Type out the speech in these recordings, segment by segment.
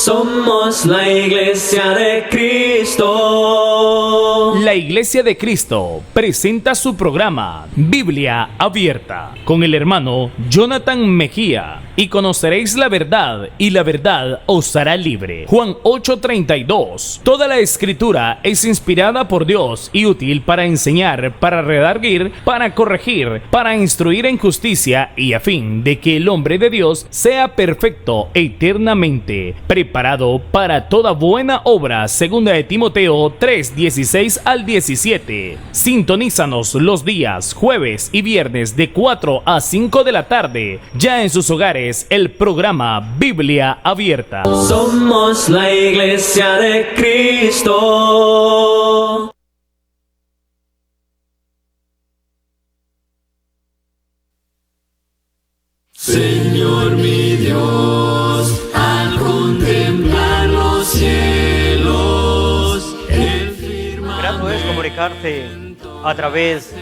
Somos la Iglesia de Cristo. La Iglesia de Cristo presenta su programa Biblia Abierta con el hermano Jonathan Mejía. Y conoceréis la verdad, y la verdad os hará libre. Juan 8:32. Toda la escritura es inspirada por Dios y útil para enseñar, para redarguir, para corregir, para instruir en justicia, y a fin de que el hombre de Dios sea perfecto eternamente, preparado para toda buena obra. Segunda de Timoteo 3:16 al 17. Sintonízanos los días jueves y viernes de 4 a 5 de la tarde, ya en sus hogares, el programa Biblia Abierta. Somos la Iglesia de Cristo. Señor mi Dios, al contemplar los cielos, el firmamento. Grato es comunicarte a través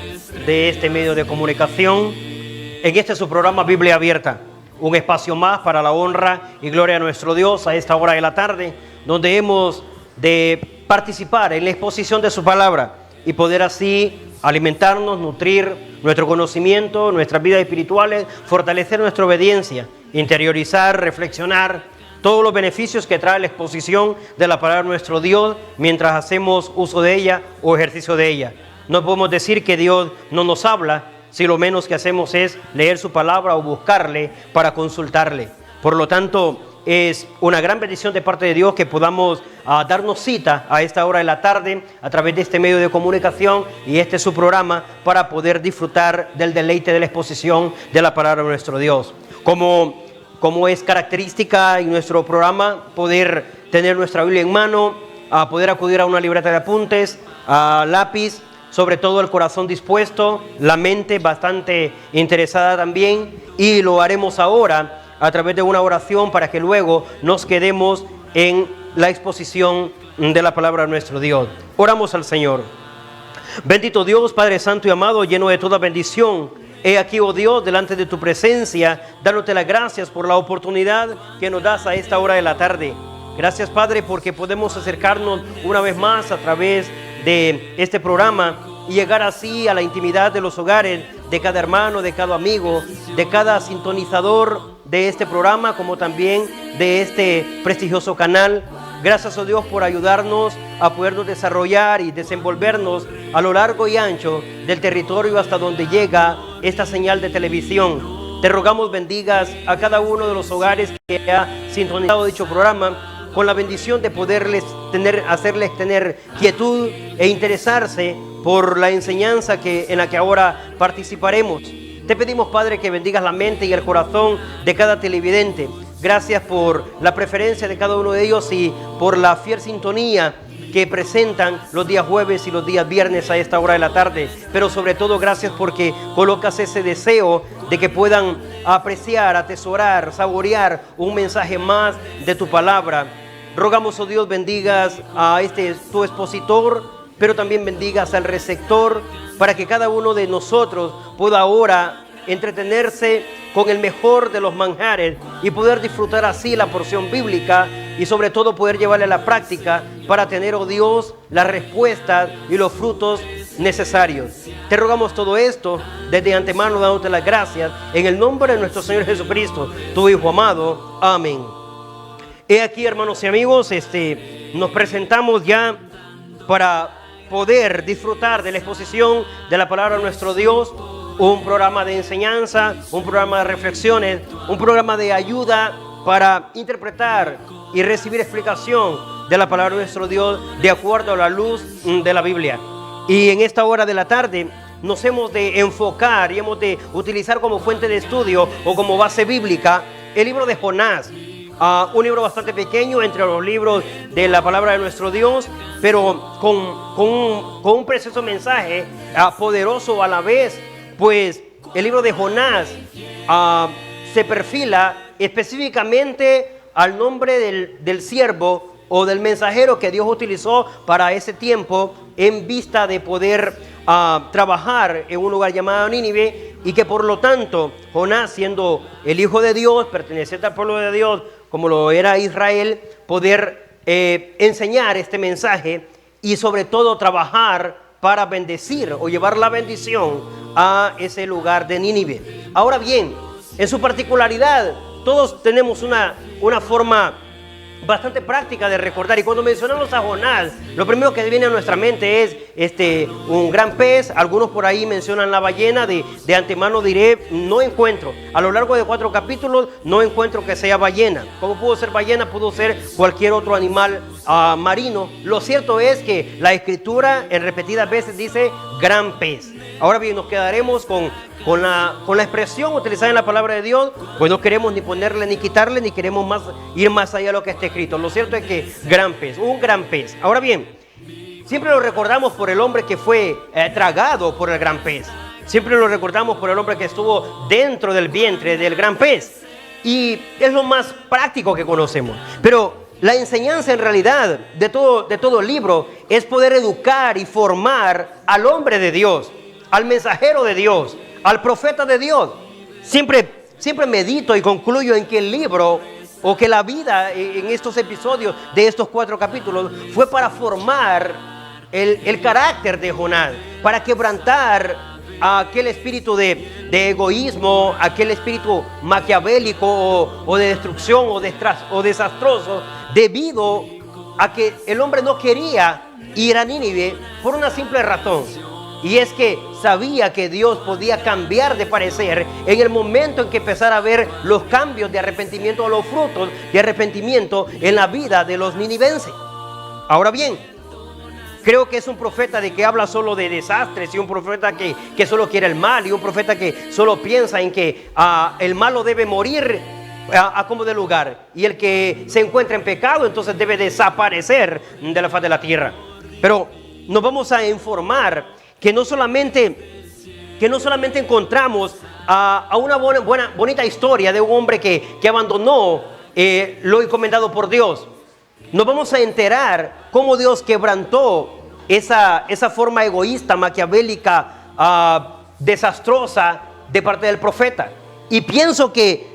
de este medio de comunicación en este su programa Biblia Abierta, un espacio más para la honra y gloria a nuestro Dios a esta hora de la tarde, donde hemos de participar en la exposición de su palabra y poder así alimentarnos, nutrir nuestro conocimiento, nuestras vidas espirituales, fortalecer nuestra obediencia, interiorizar, reflexionar todos los beneficios que trae la exposición de la palabra de nuestro Dios mientras hacemos uso de ella o ejercicio de ella. No podemos decir que Dios no nos habla si lo menos que hacemos es leer su palabra o buscarle para consultarle. Por lo tanto, es una gran bendición de parte de Dios que podamos darnos cita a esta hora de la tarde a través de este medio de comunicación y este es su programa para poder disfrutar del deleite de la exposición de la palabra de nuestro Dios. Como es característica en nuestro programa, poder tener nuestra Biblia en mano, poder acudir a una libreta de apuntes, a lápiz, sobre todo el corazón dispuesto, la mente bastante interesada también, y lo haremos ahora a través de una oración para que luego nos quedemos en la exposición de la palabra de nuestro Dios. Oramos al Señor. Bendito Dios, Padre Santo y amado, lleno de toda bendición, he aquí, oh Dios, delante de tu presencia, dándote las gracias por la oportunidad que nos das a esta hora de la tarde. Gracias, Padre, porque podemos acercarnos una vez más a través de este programa y llegar así a la intimidad de los hogares de cada hermano, de cada amigo, de cada sintonizador de este programa, como también de este prestigioso canal. Gracias, oh Dios, por ayudarnos a podernos desarrollar y desenvolvernos a lo largo y ancho del territorio hasta donde llega esta señal de televisión. Te rogamos bendigas a cada uno de los hogares que ha sintonizado dicho programa, con la bendición de poderles hacerles tener quietud e interesarse por la enseñanza en la que ahora participaremos. Te pedimos, Padre, que bendigas la mente y el corazón de cada televidente. Gracias por la preferencia de cada uno de ellos y por la fiel sintonía que presentan los días jueves y los días viernes a esta hora de la tarde. Pero sobre todo, gracias porque colocas ese deseo de que puedan apreciar, atesorar, saborear un mensaje más de tu palabra. Rogamos, oh Dios, bendigas a tu expositor, pero también bendigas al receptor, para que cada uno de nosotros pueda ahora entretenerse con el mejor de los manjares y poder disfrutar así la porción bíblica y sobre todo poder llevarla a la práctica para tener, oh Dios, las respuestas y los frutos necesarios. Te rogamos todo esto desde antemano, dándote las gracias en el nombre de nuestro Señor Jesucristo, tu Hijo amado. Amén. He aquí, hermanos y amigos, nos presentamos ya para poder disfrutar de la exposición de la palabra de nuestro Dios, un programa de enseñanza, un programa de reflexiones, un programa de ayuda para interpretar y recibir explicación de la palabra de nuestro Dios de acuerdo a la luz de la Biblia. Y en esta hora de la tarde nos hemos de enfocar y hemos de utilizar como fuente de estudio o como base bíblica el libro de Jonás. Un libro bastante pequeño entre los libros de la palabra de nuestro Dios, pero con un precioso mensaje poderoso a la vez, pues el libro de Jonás se perfila específicamente al nombre del siervo o del mensajero que Dios utilizó para ese tiempo en vista de poder trabajar en un lugar llamado Nínive, y que por lo tanto Jonás, siendo el hijo de Dios, perteneciente al pueblo de Dios, como lo era Israel, poder enseñar este mensaje y sobre todo trabajar para bendecir o llevar la bendición a ese lugar de Nínive. Ahora bien, en su particularidad, todos tenemos una forma bastante práctica de recordar, y cuando mencionamos a Jonás, lo primero que viene a nuestra mente es un gran pez. Algunos por ahí mencionan la ballena. De antemano diré, no encuentro, a lo largo de 4 capítulos, no encuentro que sea ballena. ¿Cómo pudo ser ballena? Pudo ser cualquier otro animal marino. Lo cierto es que la escritura en repetidas veces dice gran pez. Ahora bien, nos quedaremos con la expresión utilizada en la palabra de Dios, pues no queremos ni ponerle ni quitarle, ni queremos ir más allá de lo que está escrito. Lo cierto es que gran pez, un gran pez. Ahora bien, siempre lo recordamos por el hombre que fue tragado por el gran pez. Siempre lo recordamos por el hombre que estuvo dentro del vientre del gran pez. Y es lo más práctico que conocemos. Pero la enseñanza en realidad de todo el libro es poder educar y formar al hombre de Dios, al mensajero de Dios, al profeta de Dios. Siempre medito y concluyo en que el libro o que la vida en estos episodios de estos 4 capítulos fue para formar el carácter de Jonás, para quebrantar aquel espíritu de egoísmo, aquel espíritu maquiavélico o de destrucción o desastroso, debido a que el hombre no quería ir a Nínive por una simple razón. Y es que sabía que Dios podía cambiar de parecer en el momento en que empezara a ver los cambios de arrepentimiento o los frutos de arrepentimiento en la vida de los ninivenses. Ahora bien, creo que es un profeta de que habla solo de desastres, y un profeta que solo quiere el mal, y un profeta que solo piensa en que el malo debe morir a como de lugar, y el que se encuentra en pecado entonces debe desaparecer de la faz de la tierra. Pero nos vamos a informar que no solamente encontramos a una bonita historia de un hombre que abandonó lo encomendado por Dios. Nos vamos a enterar cómo Dios quebrantó esa forma egoísta, maquiavélica, desastrosa de parte del profeta. Y pienso que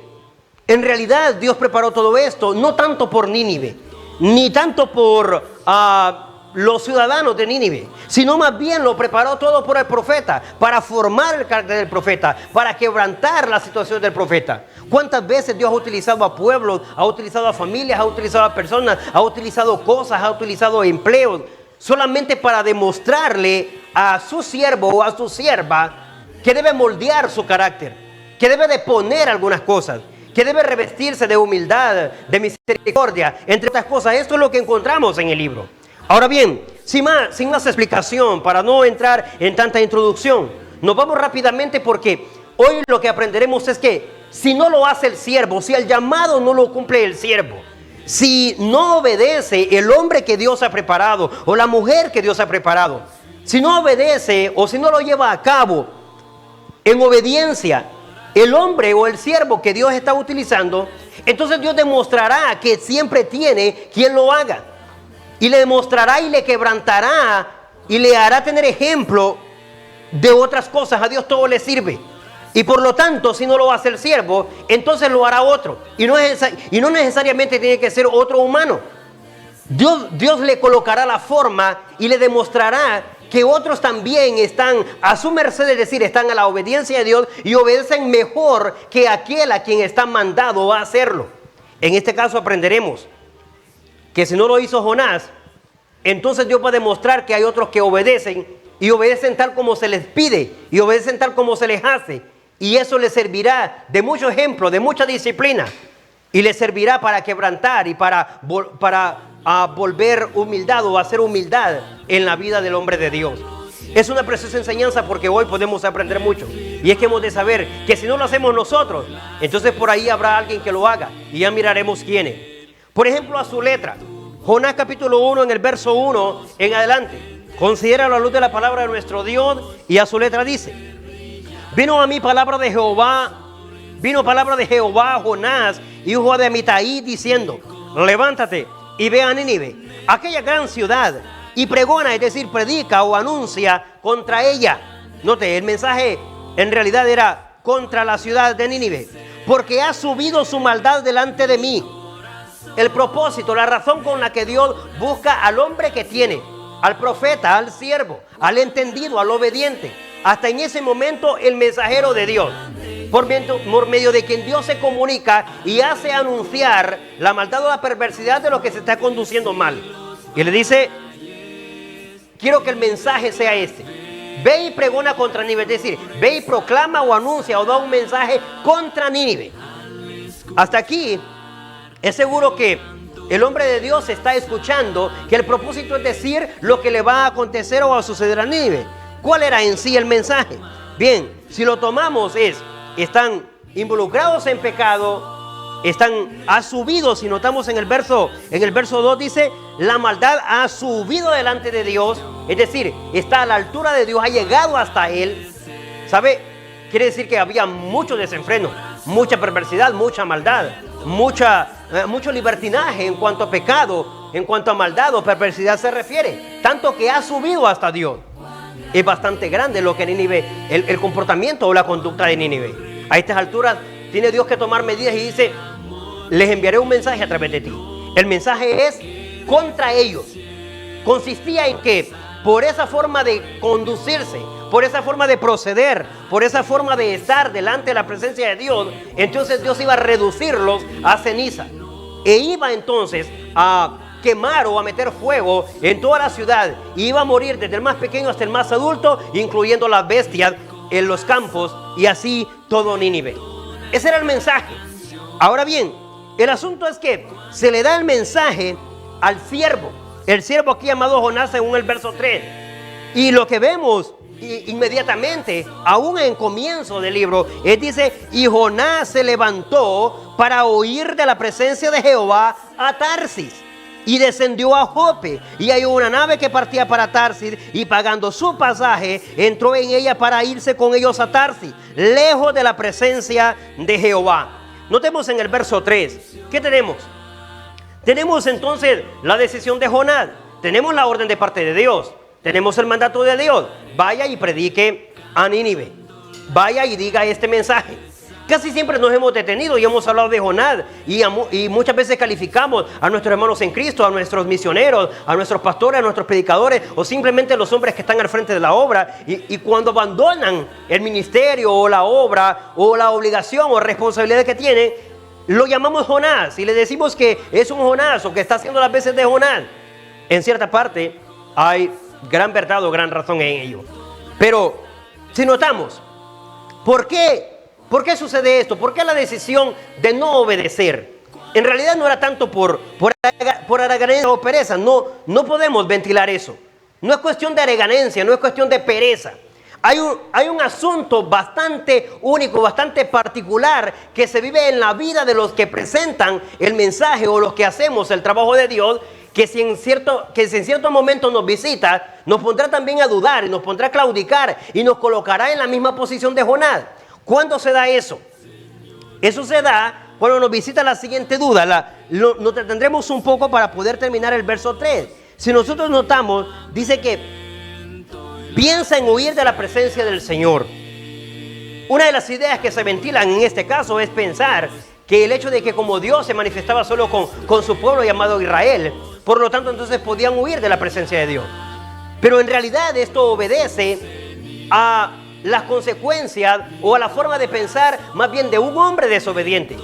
en realidad Dios preparó todo esto no tanto por Nínive, ni tanto por los ciudadanos de Nínive, sino más bien lo preparó todo por el profeta, para formar el carácter del profeta, para quebrantar la situación del profeta. ¿Cuántas veces Dios ha utilizado a pueblos, ha utilizado a familias, ha utilizado a personas, ha utilizado cosas, ha utilizado empleos, solamente para demostrarle a su siervo o a su sierva que debe moldear su carácter, que debe de poner algunas cosas, que debe revestirse de humildad, de misericordia, entre otras cosas? Esto es lo que encontramos en el libro. Ahora bien, sin más explicación, para no entrar en tanta introducción, nos vamos rápidamente, porque hoy lo que aprenderemos es que si no lo hace el siervo, si el llamado no lo cumple el siervo, si no obedece el hombre que Dios ha preparado o la mujer que Dios ha preparado, si no obedece o si no lo lleva a cabo en obediencia el hombre o el siervo que Dios está utilizando, entonces Dios demostrará que siempre tiene quien lo haga. Y le demostrará y le quebrantará y le hará tener ejemplo de otras cosas. A Dios todo le sirve. Y por lo tanto, si no lo hace el siervo, entonces lo hará otro. Y no necesariamente tiene que ser otro humano. Dios le colocará la forma y le demostrará que otros también están a su merced, es decir, están a la obediencia de Dios y obedecen mejor que aquel a quien está mandado a hacerlo. En este caso aprenderemos que si no lo hizo Jonás, entonces Dios va a demostrar que hay otros que obedecen, y obedecen tal como se les pide, y obedecen tal como se les hace, y eso les servirá de mucho ejemplo, de mucha disciplina, y les servirá para quebrantar y para volver humildad o hacer humildad en la vida del hombre de Dios. Es una preciosa enseñanza, porque hoy podemos aprender mucho, y es que hemos de saber que si no lo hacemos nosotros, entonces por ahí habrá alguien que lo haga, y ya miraremos quién es. Por ejemplo, a su letra, Jonás capítulo 1 en el verso 1 en adelante, considera la luz de la palabra de nuestro Dios, y a su letra dice: vino palabra de Jehová a Jonás, hijo de Amitai, diciendo: levántate y ve a Nínive, aquella gran ciudad, y pregona, es decir, predica o anuncia contra ella. Note, el mensaje en realidad era contra la ciudad de Nínive, porque ha subido su maldad delante de mí. el propósito, la razón con la que Dios busca al hombre que tiene, al profeta, al siervo, al entendido, al obediente. Hasta en ese momento el mensajero de Dios, por medio de quien Dios se comunica y hace anunciar la maldad o la perversidad de lo que se está conduciendo mal. Y le dice, quiero que el mensaje sea este: ve y pregona contra Nínive, es decir, ve y proclama o anuncia o da un mensaje contra Nínive. Hasta aquí es seguro que el hombre de Dios está escuchando que el propósito es decir lo que le va a acontecer o va a suceder a Nínive. ¿Cuál era en sí el mensaje? Bien, si lo tomamos están involucrados en pecado, ha subido. Si notamos en el verso 2 dice, la maldad ha subido delante de Dios, es decir, está a la altura de Dios, ha llegado hasta él. ¿Sabe? Quiere decir que había mucho desenfreno, mucha perversidad, mucha maldad, mucho libertinaje en cuanto a pecado, en cuanto a maldad o perversidad se refiere, tanto que ha subido hasta Dios. Es bastante grande lo que Nínive, el comportamiento o la conducta de Nínive. A estas alturas tiene Dios que tomar medidas y dice, les enviaré un mensaje a través de ti. El mensaje es contra ellos. Consistía en que por esa forma de conducirse, por esa forma de proceder, por esa forma de estar delante de la presencia de Dios, entonces Dios iba a reducirlos a ceniza. E iba entonces a quemar o a meter fuego en toda la ciudad. Y iba a morir desde el más pequeño hasta el más adulto, incluyendo las bestias en los campos, y así todo Nínive. Ese era el mensaje. Ahora bien, el asunto es que se le da el mensaje al siervo. El siervo aquí llamado Jonás según el verso 3. Y lo que vemos inmediatamente, aún en comienzo del libro, dice, y Jonás se levantó para huir de la presencia de Jehová a Tarsis. Y descendió a Jope, y hay una nave que partía para Tarsis, y pagando su pasaje, entró en ella para irse con ellos a Tarsis, lejos de la presencia de Jehová. Notemos en el verso 3, ¿qué tenemos? Tenemos entonces la decisión de Jonás, tenemos la orden de parte de Dios, tenemos el mandato de Dios, vaya y predique a Nínive, vaya y diga este mensaje. Casi siempre nos hemos detenido y hemos hablado de Jonás y muchas veces calificamos a nuestros hermanos en Cristo, a nuestros misioneros, a nuestros pastores, a nuestros predicadores o simplemente los hombres que están al frente de la obra y cuando abandonan el ministerio o la obra o la obligación o responsabilidad que tienen, lo llamamos Jonás y le decimos que es un Jonás o que está haciendo las veces de Jonás. En cierta parte hay gran verdad o gran razón en ello. Pero si notamos, ¿por qué sucede esto? ¿Por qué la decisión de no obedecer? En realidad no era tanto por araganencia o pereza. No podemos ventilar eso. No es cuestión de araganencia, no es cuestión de pereza. Hay un asunto bastante único, bastante particular que se vive en la vida de los que presentan el mensaje o los que hacemos el trabajo de Dios, que si en cierto momento nos visita, nos pondrá también a dudar y nos pondrá a claudicar y nos colocará en la misma posición de Jonás. ¿Cuándo se da eso? Eso se da cuando nos visita la siguiente duda. Nos detendremos un poco para poder terminar el verso 3. Si nosotros notamos, dice que piensa en huir de la presencia del Señor. Una de las ideas que se ventilan en este caso es pensar que el hecho de que como Dios se manifestaba solo con su pueblo llamado Israel, por lo tanto entonces podían huir de la presencia de Dios. Pero en realidad esto obedece a las consecuencias o a la forma de pensar más bien de un hombre desobediente,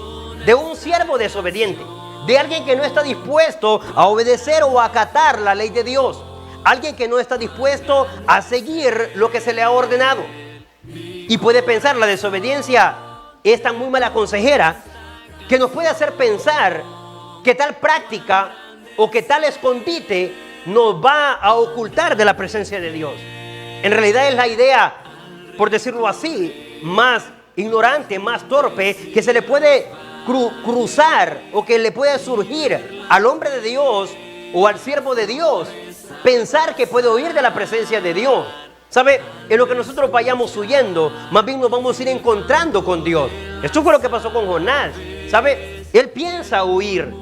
de un siervo desobediente, de alguien que no está dispuesto a obedecer o a acatar la ley de Dios, alguien que no está dispuesto a seguir lo que se le ha ordenado. Y puede pensar, la desobediencia es tan muy mala consejera que nos puede hacer pensar que tal práctica o que tal escondite nos va a ocultar de la presencia de Dios. En realidad es la idea, por decirlo así, más ignorante, más torpe, que se le puede cruzar o que le puede surgir al hombre de Dios o al siervo de Dios, pensar que puede huir de la presencia de Dios. ¿Sabe? En lo que nosotros vayamos huyendo, más bien nos vamos a ir encontrando con Dios. Esto fue lo que pasó con Jonás. ¿Sabe? Él piensa huir,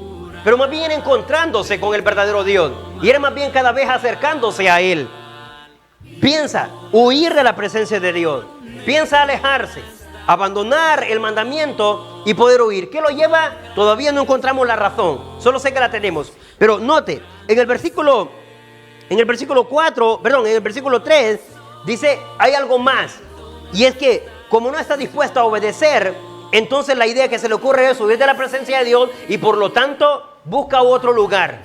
pero más bien encontrándose con el verdadero Dios. Y era más bien cada vez acercándose a Él. Piensa huir de la presencia de Dios. Piensa alejarse. abandonar el mandamiento y poder huir. ¿Qué lo lleva? Todavía no encontramos la razón, solo sé que la tenemos. Pero note, en el versículo 3 dice, hay algo más. Y es que como no está dispuesto a obedecer, entonces la idea que se le ocurre es huir de la presencia de Dios y por lo tanto busca otro lugar.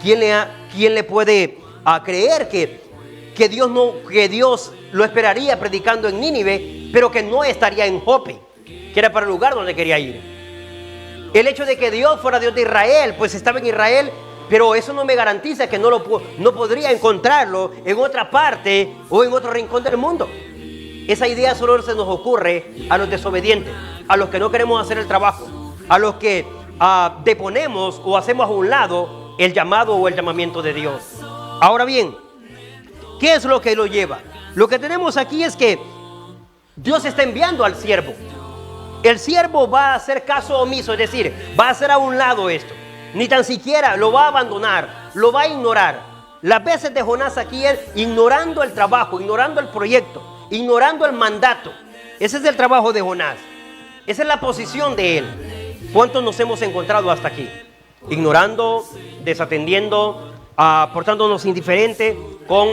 ¿Quién le puede creer que Dios lo esperaría predicando en Nínive, pero que no estaría en Jope, que era para el lugar donde quería ir? El hecho de que Dios fuera Dios de Israel, pues estaba en Israel, pero eso no me garantiza que no podría encontrarlo en otra parte o en otro rincón del mundo. Esa idea solo se nos ocurre a los desobedientes, a los que no queremos hacer el trabajo, a los que deponemos o hacemos a un lado el llamado o el llamamiento de Dios. Ahora bien, ¿qué es lo que lo lleva? Lo que tenemos aquí es que Dios está enviando al siervo. El siervo va a hacer caso omiso, es decir, va a hacer a un lado esto. Ni tan siquiera lo va a abandonar, lo va a ignorar. Las veces de Jonás aquí es ignorando el trabajo, ignorando el proyecto, ignorando el mandato. Ese es el trabajo de Jonás. Esa es la posición de él. ¿Cuántos nos hemos encontrado hasta aquí? Ignorando, desatendiendo, portándonos indiferente con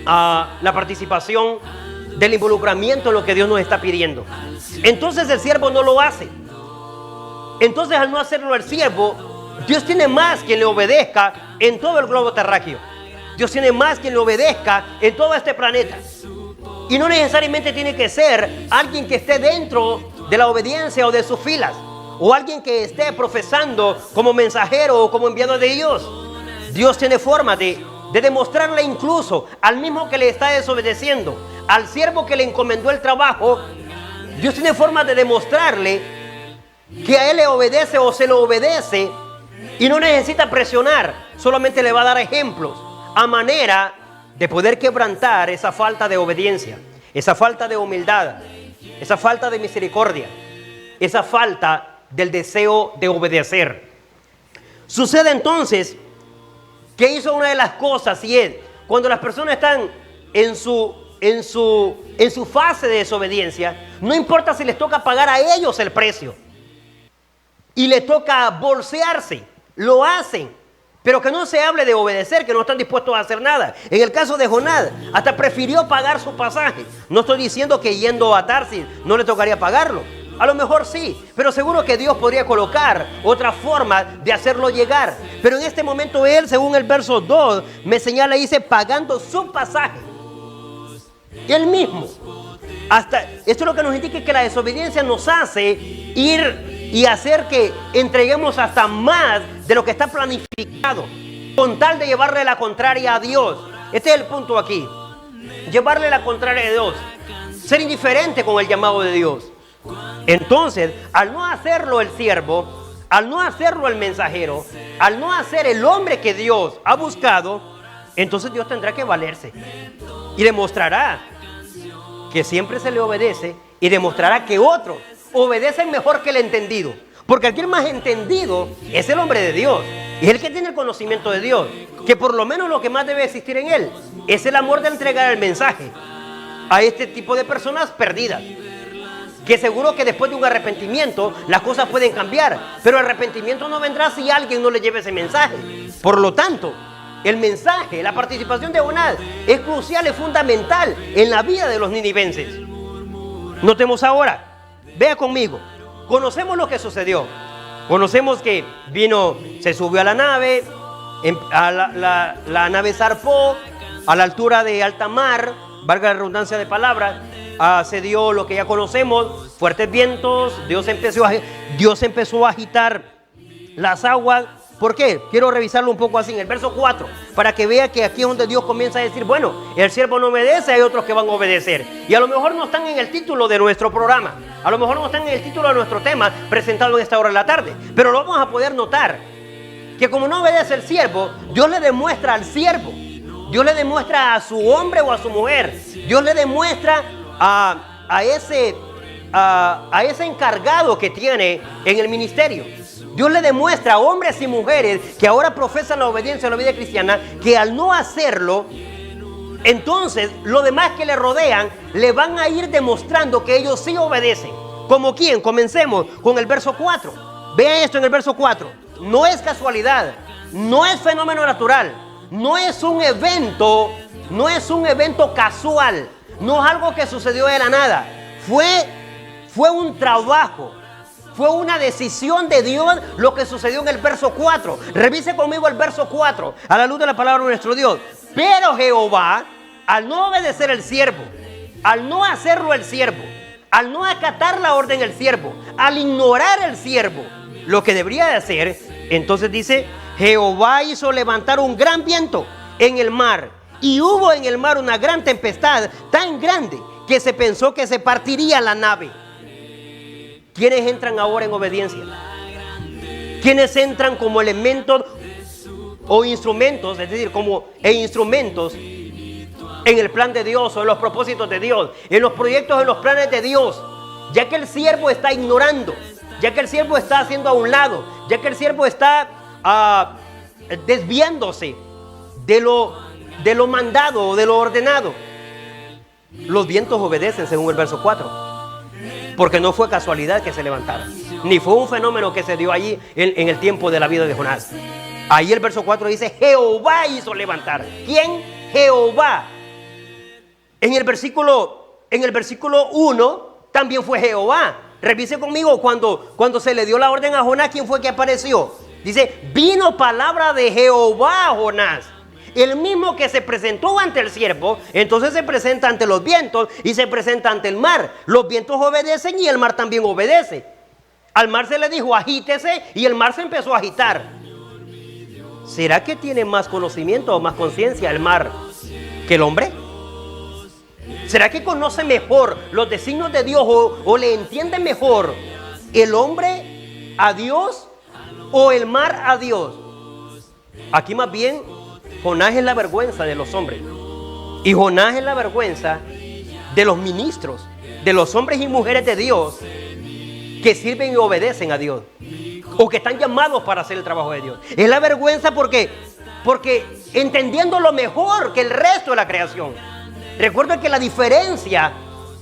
la participación del involucramiento en lo que Dios nos está pidiendo. Entonces el siervo no lo hace. Entonces al no hacerlo el siervo, Dios tiene más quien le obedezca en todo el globo terráqueo. Dios tiene más quien le obedezca en todo este planeta. Y no necesariamente tiene que ser alguien que esté dentro de la obediencia o de sus filas, o alguien que esté profesando como mensajero o como enviado de Dios. Dios tiene forma de demostrarle incluso al mismo que le está desobedeciendo, al siervo que le encomendó el trabajo. Dios tiene forma de demostrarle que a él le obedece o se lo obedece y no necesita presionar, solamente le va a dar ejemplos a manera de poder quebrantar esa falta de obediencia, esa falta de humildad, esa falta de misericordia, esa falta del deseo de obedecer. Sucede entonces que hizo una de las cosas, y es cuando las personas están en su fase de desobediencia, no importa si les toca pagar a ellos el precio y les toca bolsearse, lo hacen. Pero que no se hable de obedecer, que no están dispuestos a hacer nada. En el caso de Jonás, hasta prefirió pagar su pasaje. No estoy diciendo que yendo a Tarsis no le tocaría pagarlo. A lo mejor sí, pero seguro que Dios podría colocar otra forma de hacerlo llegar. Pero en este momento él, según el verso 2, me señala y dice, pagando su pasaje. Él mismo. Esto es lo que nos indica que la desobediencia nos hace ir y hacer que entreguemos hasta más de lo que está planificado, con tal de llevarle la contraria a Dios. Este es el punto aquí. Llevarle la contraria a Dios. Ser indiferente con el llamado de Dios. Entonces, al no hacerlo el siervo, al no hacerlo el mensajero, al no hacer el hombre que Dios ha buscado, entonces Dios tendrá que valerse. Y demostrará que siempre se le obedece y demostrará que otros obedecen mejor que el entendido. Porque aquel más entendido es el hombre de Dios. Es el que tiene el conocimiento de Dios. Que por lo menos lo que más debe existir en él es el amor de entregar el mensaje a este tipo de personas perdidas. Que seguro que después de un arrepentimiento las cosas pueden cambiar. Pero el arrepentimiento no vendrá si alguien no le lleve ese mensaje. Por lo tanto, el mensaje, la participación de Jonás es crucial, es fundamental en la vida de los ninivenses. Notemos ahora. Vea conmigo, conocemos lo que sucedió. Conocemos que se subió a la nave, la nave zarpó a la altura de alta mar, valga la redundancia de palabras, se dio lo que ya conocemos, fuertes vientos, Dios empezó a agitar las aguas. ¿Por qué? Quiero revisarlo un poco así en el verso 4, para que vea que aquí es donde Dios comienza a decir, bueno, el siervo no obedece, hay otros que van a obedecer. Y a lo mejor no están en el título de nuestro programa, a lo mejor no están en el título de nuestro tema presentado en esta hora de la tarde, pero lo vamos a poder notar, que como no obedece el siervo, Dios le demuestra al siervo, Dios le demuestra a su hombre o a su mujer, Dios le demuestra a ese encargado que tiene en el ministerio. Dios le demuestra a hombres y mujeres que ahora profesan la obediencia a la vida cristiana, que al no hacerlo, Entonces, los demás que le rodean le van a ir demostrando que ellos sí obedecen. ¿Como quién? Comencemos con el verso 4. Vean esto en el verso 4. No es casualidad, no es fenómeno natural, no es un evento casual, no es algo que sucedió de la nada. Fue un trabajo, fue una decisión de Dios lo que sucedió en el verso 4. Revise conmigo el verso 4 a la luz de la palabra de nuestro Dios. Pero Jehová, al no obedecer el siervo, al no hacerlo el siervo, al no acatar la orden el siervo, al ignorar el siervo lo que debería de hacer, entonces dice, Jehová hizo levantar un gran viento en el mar, y hubo en el mar una gran tempestad tan grande que se pensó que se partiría la nave. ¿Quiénes entran ahora en obediencia? ¿Quiénes entran como elementos o instrumentos, es decir, instrumentos en el plan de Dios o en los propósitos de Dios, en los proyectos, en los planes de Dios? Ya que el siervo está ignorando, ya que el siervo está haciendo a un lado, ya que el siervo está desviándose de lo mandado o de lo ordenado. Los vientos obedecen según el verso 4. Porque no fue casualidad que se levantara, ni fue un fenómeno que se dio allí en el tiempo de la vida de Jonás. Ahí el verso 4 dice, Jehová hizo levantar. ¿Quién? Jehová. En el versículo 1 también fue Jehová. Revise conmigo cuando se le dio la orden a Jonás, ¿quién fue que apareció? Dice, vino palabra de Jehová a Jonás. El mismo que se presentó ante el siervo, entonces se presenta ante los vientos y se presenta ante el mar. Los vientos obedecen y el mar también obedece. Al mar se le dijo, agítese, y el mar se empezó a agitar. ¿Será que tiene más conocimiento o más conciencia el mar que el hombre? ¿Será que conoce mejor los designios de Dios o le entiende mejor el hombre a Dios o el mar a Dios? Aquí más bien Jonás es la vergüenza de los hombres, y Jonás es la vergüenza de los ministros, de los hombres y mujeres de Dios que sirven y obedecen a Dios, o que están llamados para hacer el trabajo de Dios. Es la vergüenza porque entendiendo lo mejor que el resto de la creación. Recuerda que la diferencia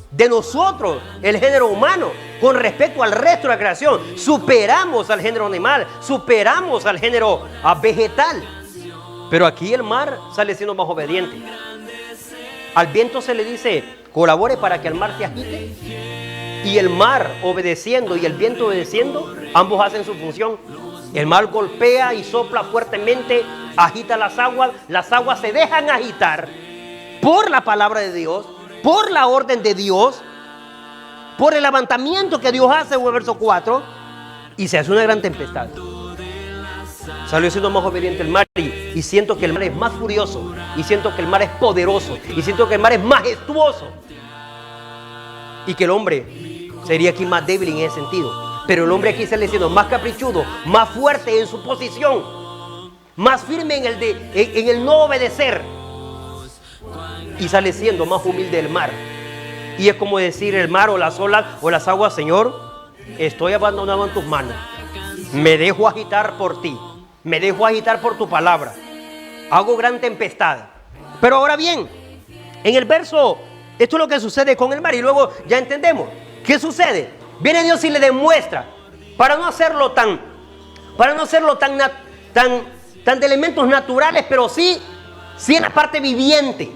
de nosotros, el género humano, con respecto al resto de la creación, superamos al género animal, superamos al género vegetal. Pero aquí el mar sale siendo más obediente. Al viento se le dice, colabore para que el mar se agite. Y el mar obedeciendo y el viento obedeciendo, ambos hacen su función. El mar golpea y sopla fuertemente, agita las aguas se dejan agitar por la palabra de Dios, por la orden de Dios, por el levantamiento que Dios hace en el verso 4, y se hace una gran tempestad. Salió siendo más obediente el mar, y siento que el mar es más furioso, y siento que el mar es poderoso, y siento que el mar es majestuoso, y que el hombre sería aquí más débil en ese sentido. Pero el hombre aquí sale siendo más caprichudo, más fuerte en su posición, más firme en el no obedecer, y sale siendo más humilde el mar. Y es como decir el mar o las olas o las aguas, Señor, estoy abandonado en tus manos, me dejo agitar por ti, me dejo agitar por tu palabra, hago gran tempestad. Pero ahora bien, en el verso, esto es lo que sucede con el mar, y luego ya entendemos qué sucede. Viene Dios y le demuestra, para no hacerlo tan de elementos naturales, pero sí en la parte viviente,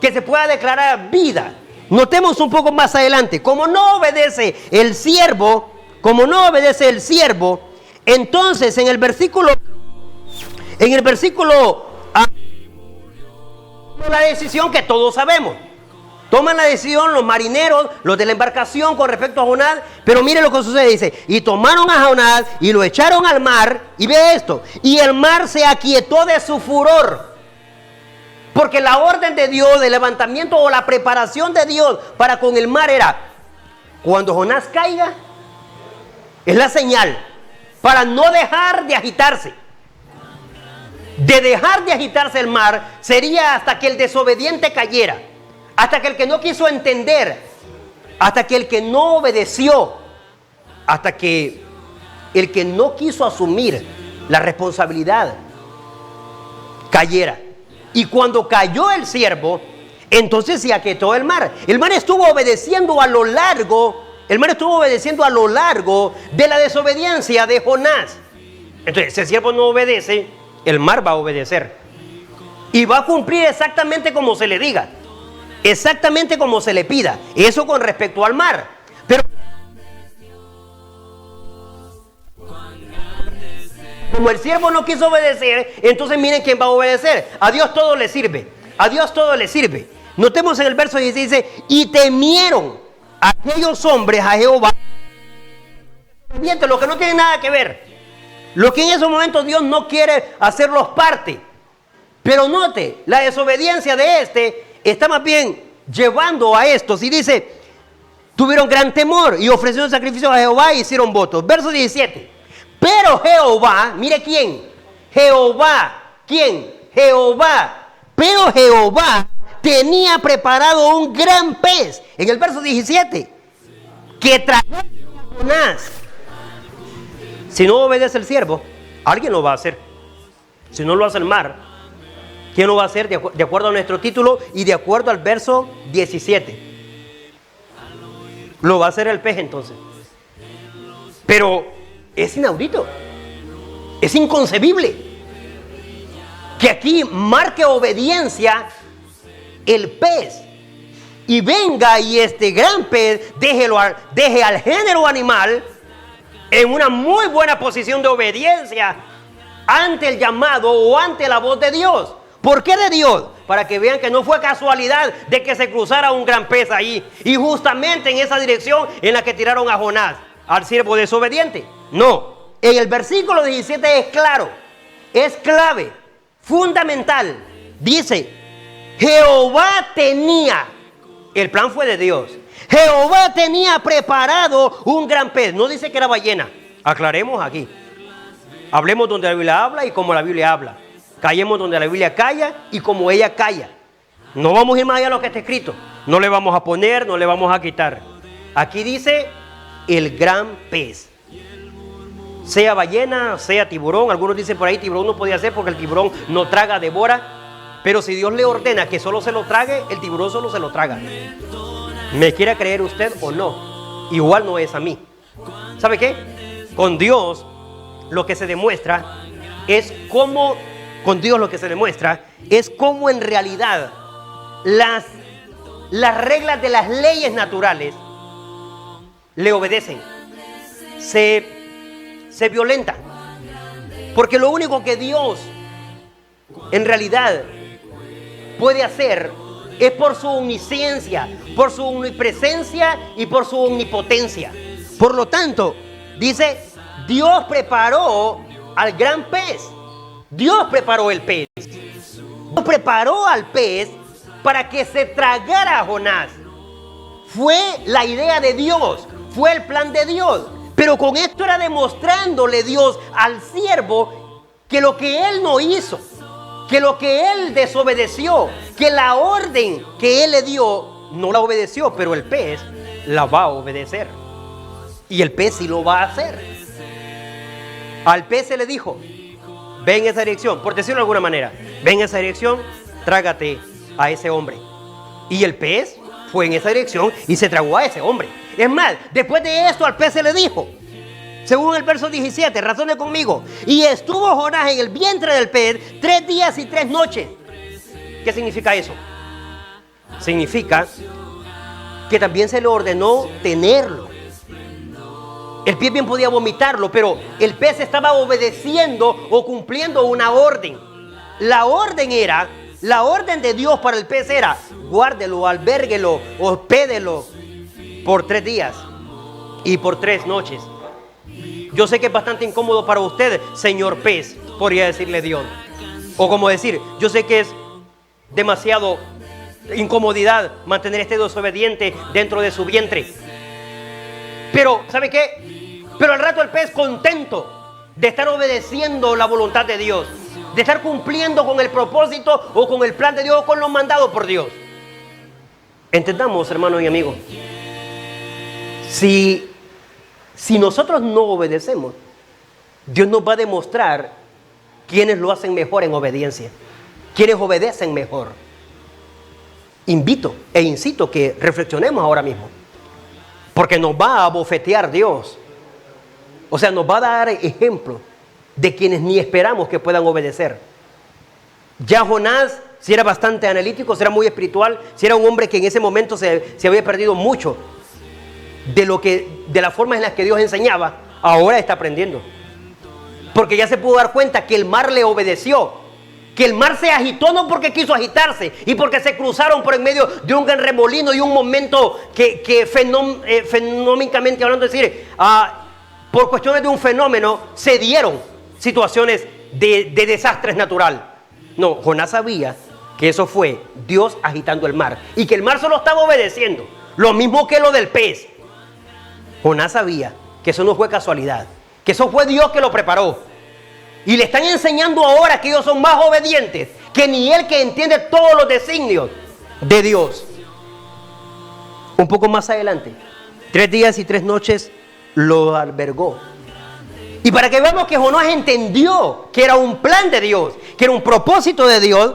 que se pueda declarar vida. Notemos un poco más adelante, como no obedece el siervo, entonces en el versículo la decisión que todos sabemos. Toman la decisión los marineros, los de la embarcación con respecto a Jonás, pero mire lo que sucede, dice, y tomaron a Jonás y lo echaron al mar, y ve esto, y el mar se aquietó de su furor, porque la orden de Dios, del levantamiento o la preparación de Dios para con el mar era, cuando Jonás caiga, es la señal para no dejar de agitarse. De dejar de agitarse el mar sería hasta que el desobediente cayera, hasta que el que no quiso entender, hasta que el que no obedeció, hasta que el que no quiso asumir la responsabilidad cayera. Y cuando cayó el siervo, Entonces se aquietó el mar. El mar estuvo obedeciendo a lo largo. El mar estuvo obedeciendo a lo largo de la desobediencia de Jonás. Entonces, si el siervo no obedece, el mar va a obedecer. Y va a cumplir exactamente como se le diga. Exactamente como se le pida. Eso con respecto al mar. Pero como el siervo no quiso obedecer, entonces miren quién va a obedecer. A Dios todo le sirve. A Dios todo le sirve. Notemos en el verso 16 dice, y temieron aquellos hombres a Jehová. Lo que no tiene nada que ver. Lo que en esos momentos Dios no quiere hacerlos parte. Pero note, la desobediencia de está más bien llevando a estos. Y dice, tuvieron gran temor y ofrecieron sacrificios a Jehová y hicieron votos. Verso 17. Pero Jehová, mire quién. Jehová, ¿quién? Jehová. Pero Jehová tenía preparado un gran pez. En el verso 17. Que tragó a Jonás. Si no obedece el siervo, alguien lo va a hacer. Si no lo hace el mar, ¿quién lo va a hacer? De acuerdo a nuestro título y de acuerdo al verso 17. Lo va a hacer el pez entonces. Pero es inaudito. Es inconcebible que aquí marque obediencia el pez. Y venga y este gran pez deje al género animal en una muy buena posición de obediencia ante el llamado o ante la voz de Dios. ¿Por qué de Dios? Para que vean que no fue casualidad de que se cruzara un gran pez ahí. Y justamente en esa dirección en la que tiraron a Jonás, al siervo desobediente. No, en el versículo 17 es claro, es clave, fundamental. Dice, Jehová tenía, el plan fue de Dios. Jehová tenía preparado un gran pez. No dice que era ballena. Aclaremos aquí. Hablemos donde la Biblia habla y como la Biblia habla. Callemos donde la Biblia calla y como ella calla. No vamos a ir más allá de lo que está escrito. No le vamos a poner, no le vamos a quitar. Aquí dice el gran pez. Sea ballena, sea tiburón. Algunos dicen por ahí tiburón no podía ser porque el tiburón no traga, devora. Pero si Dios le ordena que solo se lo trague, el tiburón solo se lo traga. Me quiera creer usted o no, igual no es a mí. ¿Sabe qué? Con Dios lo que se demuestra es cómo, en realidad las reglas de las leyes naturales le obedecen, se violentan. Porque lo único que Dios en realidad puede hacer es por su omnisciencia, por su omnipresencia y por su omnipotencia. Por lo tanto, dice, Dios preparó al gran pez. Dios preparó el pez. Dios preparó al pez para que se tragara a Jonás. Fue la idea de Dios, fue el plan de Dios. Pero con esto era demostrándole Dios al siervo que lo que él no hizo, que lo que él desobedeció, que la orden que él le dio no la obedeció, pero el pez la va a obedecer. Y el pez sí lo va a hacer. Al pez se le dijo, ve en esa dirección, por decirlo de alguna manera, ve en esa dirección, trágate a ese hombre. Y el pez fue en esa dirección y se tragó a ese hombre. Es más, después de esto al pez se le dijo, según el verso 17, razone conmigo. Y estuvo Jonás en el vientre del pez 3 días y 3 noches. ¿Qué significa eso? Significa que también se le ordenó tenerlo. El pez bien podía vomitarlo, pero el pez estaba obedeciendo o cumpliendo una orden. La orden de Dios para el pez era, guárdelo, albérguelo, hospédelo por 3 días y por 3 noches. Yo sé que es bastante incómodo para ustedes, señor pez, podría decirle Dios. O como decir, yo sé que es demasiado incomodidad mantener este desobediente dentro de su vientre. Pero, ¿sabe qué? Pero al rato el pez contento de estar obedeciendo la voluntad de Dios, de estar cumpliendo con el propósito o con el plan de Dios o con lo mandado por Dios. Entendamos, hermanos y amigos, si nosotros no obedecemos, Dios nos va a demostrar quiénes lo hacen mejor en obediencia, quiénes obedecen mejor. invito e incito que reflexionemos ahora mismo. Porque nos va a bofetear Dios. O sea, nos va a dar ejemplo de quienes ni esperamos que puedan obedecer. Ya Jonás, si era bastante analítico, si era muy espiritual, si era un hombre que en ese momento se había perdido mucho de la forma en la que Dios enseñaba, ahora está aprendiendo. Porque ya se pudo dar cuenta que el mar le obedeció. Que el mar se agitó no porque quiso agitarse y porque se cruzaron por en medio de un gran remolino y un momento que fenómicamente hablando, es decir, por cuestiones de un fenómeno se dieron situaciones de desastres natural. No, Jonás sabía que eso fue Dios agitando el mar y que el mar solo estaba obedeciendo, lo mismo que lo del pez. Jonás sabía que eso no fue casualidad, que eso fue Dios que lo preparó. Y le están enseñando ahora que ellos son más obedientes que ni él, que entiende todos los designios de Dios. Un poco más adelante, 3 días y 3 noches lo albergó. Y para que veamos que Jonás entendió que era un plan de Dios, que era un propósito de Dios,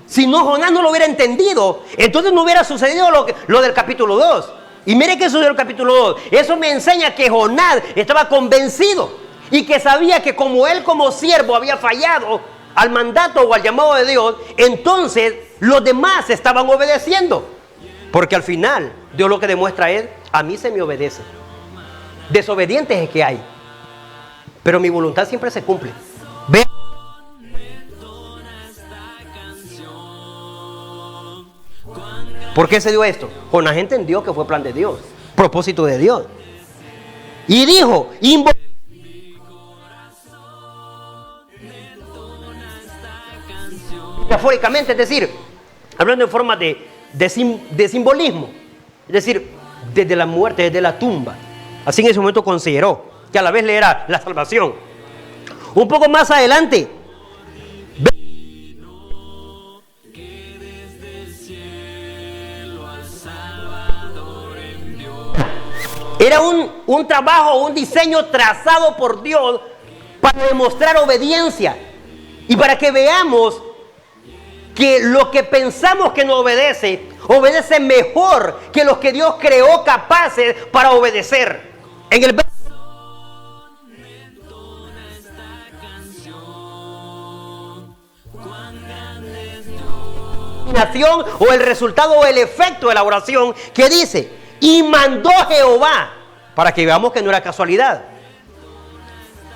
si no, Jonás no lo hubiera entendido, entonces no hubiera sucedido lo del capítulo 2. Y mire qué sucedió en el capítulo 2. Eso me enseña que Jonás estaba convencido y que sabía que como él como siervo había fallado al mandato o al llamado de Dios, entonces los demás estaban obedeciendo. Porque al final Dios lo que demuestra es: a mí se me obedece. Desobedientes es que hay, pero mi voluntad siempre se cumple. Ve. ¿Por qué se dio esto? Jonás entendió que fue plan de Dios, propósito de Dios. Y dijo, metafóricamente, es decir, hablando en forma de simbolismo, es decir, desde la muerte, desde la tumba. Así en ese momento consideró que a la vez le era la salvación. Un poco más adelante, era un trabajo, un diseño trazado por Dios para demostrar obediencia y para que veamos que lo que pensamos que no obedece, obedece mejor que los que Dios creó capaces para obedecer. En el o el resultado o el efecto de la oración que dice: y mandó Jehová, para que veamos que no era casualidad,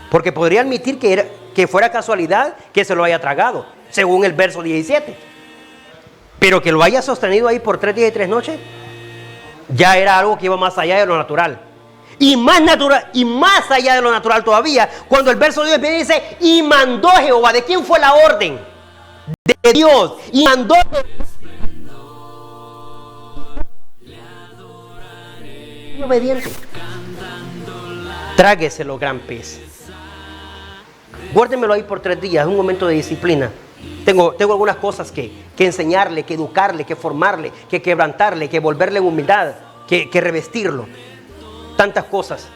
porque podría admitir que fuera casualidad que se lo haya tragado, según el verso 17, pero que lo haya sostenido ahí por 3 días y 3 noches, ya era algo que iba más allá de lo natural, y más natural, y más allá de lo natural todavía, cuando el verso 10 me dice: y mandó Jehová. ¿De quién fue la orden? De Dios. Y mandó obediente. Trágueselo, gran pez. Guárdemelo ahí por 3 días, es un momento de disciplina. Tengo algunas cosas que enseñarle, que educarle, que formarle, que quebrantarle, que volverle en humildad, que revestirlo. Tantas cosas.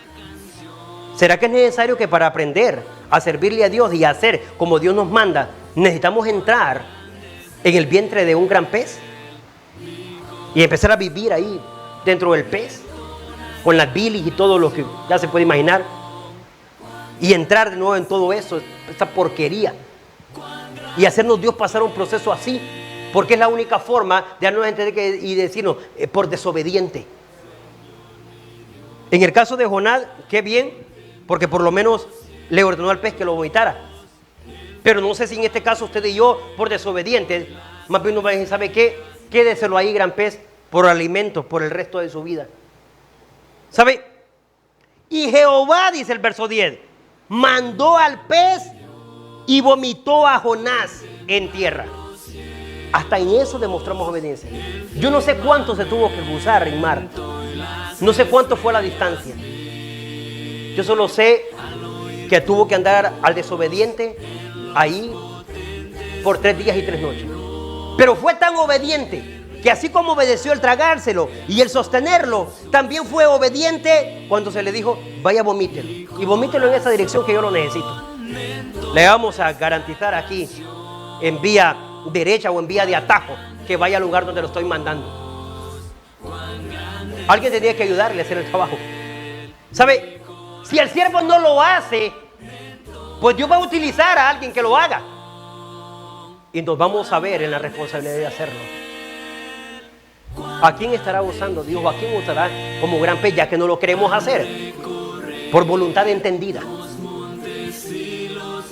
¿Será que es necesario que para aprender a servirle a Dios y a hacer como Dios nos manda, necesitamos entrar en el vientre de un gran pez y empezar a vivir ahí dentro del pez, con las bilis y todo lo que ya se puede imaginar, y entrar de nuevo en todo eso, esta porquería, y hacernos Dios pasar un proceso así, porque es la única forma de darnos a entender y decirnos por desobediente? En el caso de Jonás, qué bien, porque por lo menos le ordenó al pez que lo vomitara. Pero no sé si en este caso usted y yo, por desobedientes, más bien nos va a decir: ¿sabe qué? Quédeselo ahí, gran pez, por alimento, por el resto de su vida. ¿Sabe? Y Jehová, dice el verso 10, mandó al pez y vomitó a Jonás en tierra. Hasta en eso demostramos obediencia. Yo no sé cuánto se tuvo que cruzar en mar. No sé cuánto fue la distancia. Yo solo sé que tuvo que andar al desobediente ahí por 3 días y 3 noches. Pero fue tan obediente que así como obedeció el tragárselo y el sostenerlo, también fue obediente cuando se le dijo: vaya, vomítelo. Y vomítelo en esa dirección que yo lo necesito. Le vamos a garantizar aquí, en vía derecha o en vía de atajo, que vaya al lugar donde lo estoy mandando. Alguien tendría que ayudarle a hacer el trabajo. ¿Sabe? Si el siervo no lo hace, pues Dios va a utilizar a alguien que lo haga. Y nos vamos a ver en la responsabilidad de hacerlo. ¿A quién estará usando Dios? ¿O a quién usará como gran pez, ya que no lo queremos hacer? Por voluntad entendida.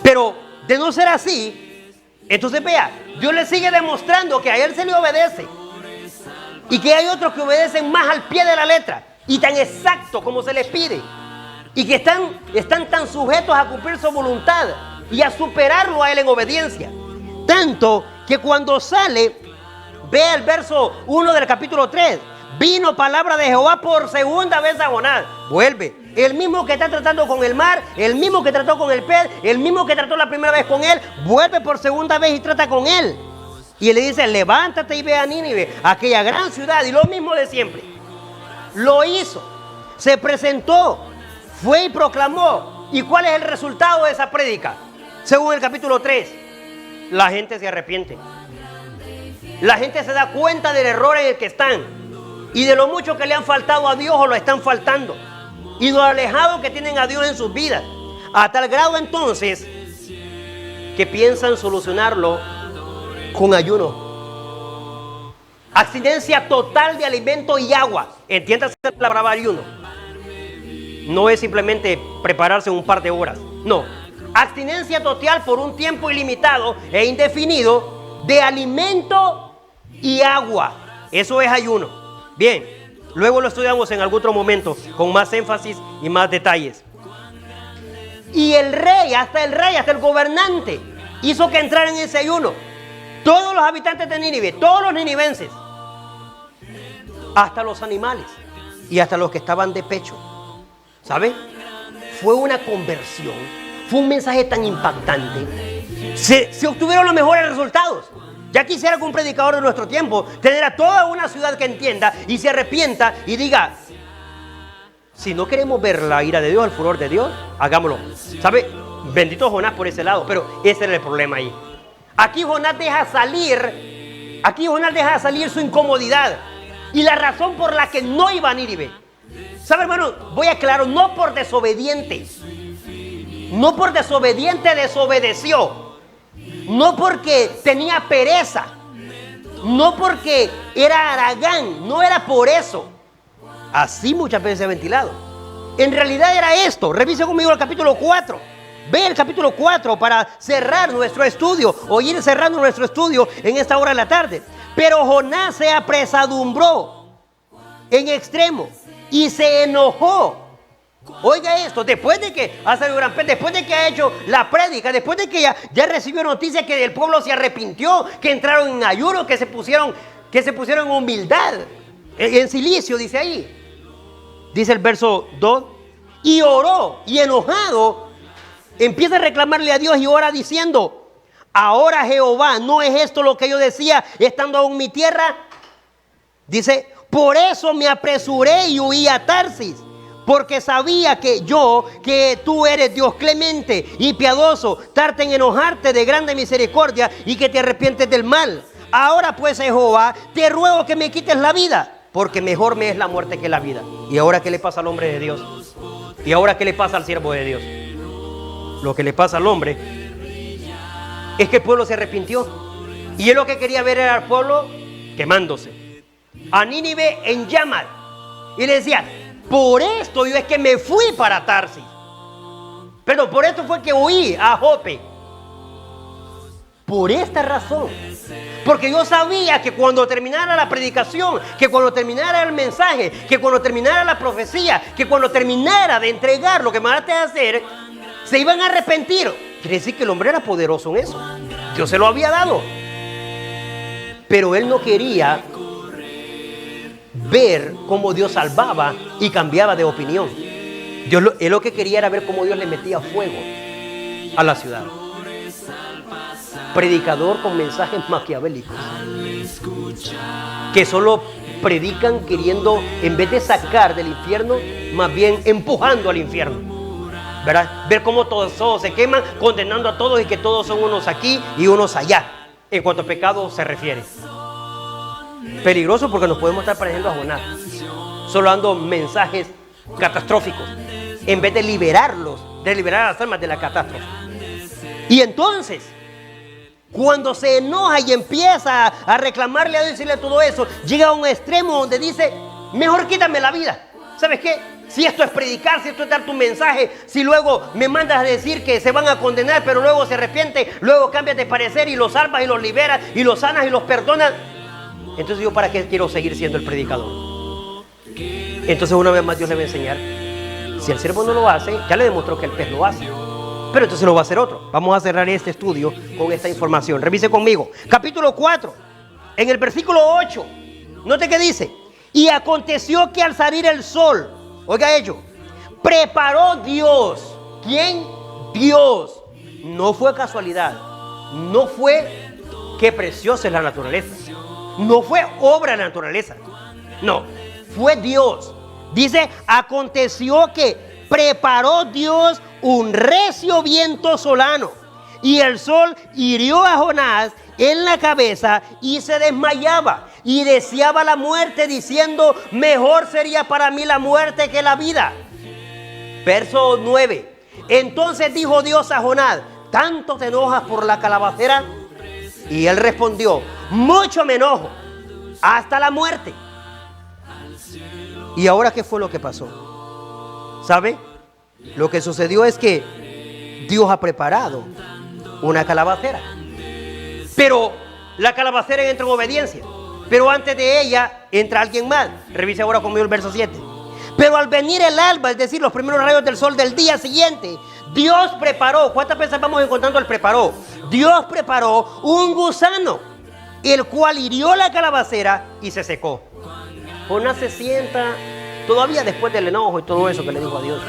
Pero de no ser así, entonces vea, Dios le sigue demostrando que a Él se le obedece. Y que hay otros que obedecen más al pie de la letra. Y tan exacto como se les pide. Y que están tan sujetos a cumplir su voluntad y a superarlo a Él en obediencia. Tanto que cuando sale, ve el verso 1 del capítulo 3. Vino palabra de Jehová por segunda vez a Jonás. Vuelve. El mismo que está tratando con el mar, el mismo que trató con el pez, el mismo que trató la primera vez con él, vuelve por segunda vez y trata con él. Y le dice, levántate y ve a Nínive, aquella gran ciudad. Y lo mismo de siempre. Lo hizo. Se presentó. Fue y proclamó. ¿Y cuál es el resultado de esa prédica? Según el capítulo 3. La gente se arrepiente. La gente se da cuenta del error en el que están. Y de lo mucho que le han faltado a Dios o lo están faltando. Y lo alejado que tienen a Dios en sus vidas. A tal grado entonces que piensan solucionarlo con ayuno. Abstinencia total de alimento y agua. Entiéndase la palabra ayuno. No es simplemente prepararse un par de horas. No. Abstinencia total por un tiempo ilimitado e indefinido de alimento y agua. Eso es ayuno. Bien. Luego lo estudiamos en algún otro momento con más énfasis y más detalles. Y el rey, hasta el gobernante, hizo que entraran en ese ayuno. Todos los habitantes de Nínive, todos los ninivenses, hasta los animales y hasta los que estaban de pecho. ¿Sabe? Fue una conversión, fue un mensaje tan impactante. Se obtuvieron los mejores resultados. Ya quisiera que un predicador de nuestro tiempo tener a toda una ciudad que entienda y se arrepienta y diga, si no queremos ver la ira de Dios, el furor de Dios, hagámoslo. ¿Sabe? Bendito Jonás por ese lado, pero ese era el problema ahí. Aquí Jonás deja salir su incomodidad y la razón por la que no iba a Nínive. ¿Sabe, hermano? Voy a aclarar, no por desobediente. No por desobediente desobedeció. No porque tenía pereza, no porque era haragán, no era por eso. Así muchas veces se ha ventilado. En realidad era esto. Revise conmigo el capítulo 4. Ve el capítulo 4 para cerrar nuestro estudio o ir cerrando nuestro estudio en esta hora de la tarde. Pero Jonás se apresadumbró en extremo y se enojó. Oiga esto, después de que hace el gran pez, después de que ha hecho la prédica, después de que ya recibió noticias que el pueblo se arrepintió, que entraron en ayuno, que se pusieron en humildad, en silicio, dice ahí. Dice el verso 2, y oró, y enojado, empieza a reclamarle a Dios y ora diciendo, ahora Jehová, ¿no es esto lo que yo decía estando aún en mi tierra? Dice, por eso me apresuré y huí a Tarsis. Porque sabía que tú eres Dios clemente y piadoso, tarde en enojarte de grande misericordia y que te arrepientes del mal. Ahora pues, Jehová, te ruego que me quites la vida, porque mejor me es la muerte que la vida. ¿Y ahora qué le pasa al hombre de Dios? ¿Y ahora qué le pasa al siervo de Dios? Lo que le pasa al hombre es que el pueblo se arrepintió. Y él lo que quería ver era al pueblo quemándose. A Nínive en llamas. Y le decía, por esto yo es que me fui para Tarsis. Perdón, por esto fue que huí a Jope. Por esta razón. Porque yo sabía que cuando terminara la predicación, que cuando terminara el mensaje, que cuando terminara la profecía, que cuando terminara de entregar lo que me mandaste a hacer, se iban a arrepentir. Quiere decir que el hombre era poderoso en eso. Dios se lo había dado. Pero él no quería ver cómo Dios salvaba y cambiaba de opinión. Él lo que quería era ver cómo Dios le metía fuego a la ciudad. Predicador con mensajes maquiavélicos que solo predican queriendo, en vez de sacar del infierno, más bien empujando al infierno, ¿verdad? Ver cómo todos se queman, condenando a todos y que todos son unos aquí y unos allá, en cuanto a pecado se refiere. Peligroso porque nos podemos estar pareciendo a Jonás, solo dando mensajes catastróficos, en vez de liberar a las almas de la catástrofe. Y entonces, cuando se enoja y empieza a reclamarle a Dios y decirle todo eso, llega a un extremo donde dice, mejor quítame la vida. ¿Sabes qué? Si esto es predicar, si esto es dar tu mensaje, si luego me mandas a decir que se van a condenar, pero luego se arrepiente, luego cambias de parecer y los salvas y los liberas y los sanas y los perdonas, entonces yo ¿para qué quiero seguir siendo el predicador? Entonces una vez más Dios le va a enseñar, si el siervo no lo hace, ya le demostró que el pez lo hace, pero entonces lo va a hacer otro. Vamos a cerrar este estudio con esta información. Revise conmigo, capítulo 4, en el versículo 8, note que dice, y aconteció que al salir el sol, oiga ello, preparó Dios. ¿Quién? Dios. No fue casualidad. No fue qué preciosa es la naturaleza. No fue obra de la naturaleza. No, fue Dios. Dice, aconteció que preparó Dios un recio viento solano. Y el sol hirió a Jonás en la cabeza y se desmayaba. Y deseaba la muerte diciendo, mejor sería para mí la muerte que la vida. Verso 9. Entonces dijo Dios a Jonás, ¿tanto te enojas por la calabacera? Y él respondió, mucho me enojo, hasta la muerte. ¿Y ahora qué fue lo que pasó? ¿Sabe? Lo que sucedió es que Dios ha preparado una calabacera. Pero la calabacera entra en obediencia. Pero antes de ella entra alguien más. Revise ahora conmigo el verso 7. Pero al venir el alba, es decir, los primeros rayos del sol del día siguiente, Dios preparó. ¿Cuántas veces vamos encontrando el preparó? Dios preparó un gusano, el cual hirió la calabacera y se secó. Jonás se sienta, todavía después del enojo y todo eso que le dijo a Dios,